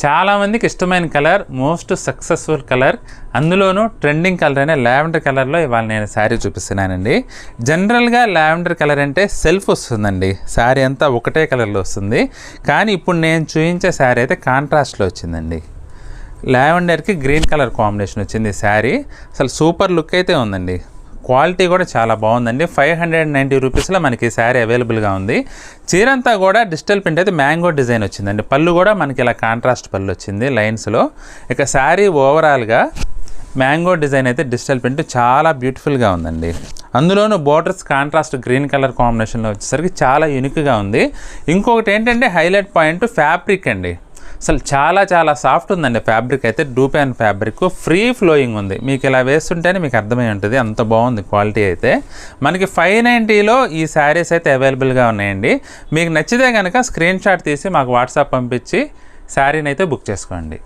చాలామందికి ఇష్టమైన colour, most successful colour, అందులోనూ ట్రెండింగ్ కలర్ అయిన లావెండర్ కలర్లో ఇవాళ నేను శారీ చూపిస్తున్నానండి. జనరల్గా లావెండర్ కలర్ అంటే సెల్ఫ్ వస్తుందండి, శారీ అంతా ఒకటే కలర్లో వస్తుంది. కానీ ఇప్పుడు నేను చూపించే శారీ అయితే కాంట్రాస్ట్లో వచ్చిందండి. లావెండర్కి గ్రీన్ కలర్ కాంబినేషన్ వచ్చింది శారీ. అసలు సూపర్ లుక్ అయితే ఉందండి. క్వాలిటీ కూడా చాలా బాగుందండి. 590 రూపీస్లో మనకి శారీ అవైలబుల్గా ఉంది. చీరంతా కూడా డిజిటల్ ప్రింట్ అయితే మ్యాంగో డిజైన్ వచ్చిందండి. పళ్ళు కూడా మనకి ఇలా కాంట్రాస్ట్ పళ్ళు వచ్చింది లైన్స్లో. ఇక శారీ ఓవరాల్గా మ్యాంగో డిజైన్ అయితే డిజిటల్ ప్రింట్ చాలా బ్యూటిఫుల్గా ఉందండి. అందులోనూ బోర్డర్స్ కాంట్రాస్ట్ గ్రీన్ కలర్ కాంబినేషన్లో వచ్చేసరికి చాలా యూనిక్గా ఉంది. ఇంకొకటి ఏంటంటే హైలైట్ పాయింట్ ఫ్యాబ్రిక్ అండి. అసలు చాలా చాలా సాఫ్ట్ ఉందండి ఫ్యాబ్రిక్ అయితే. డూపాన్ ఫ్యాబ్రిక్, ఫ్రీ ఫ్లోయింగ్ ఉంది. మీకు ఇలా వేస్తుంటేనే మీకు అర్థమై ఉంటుంది, అంత బాగుంది క్వాలిటీ అయితే. మనకి 590లో ఈ శారీస్ అయితే అవైలబుల్గా ఉన్నాయండి. మీకు నచ్చితే కనుక స్క్రీన్ షాట్ తీసి మాకు వాట్సాప్ పంపించి శారీని అయితే బుక్ చేసుకోండి.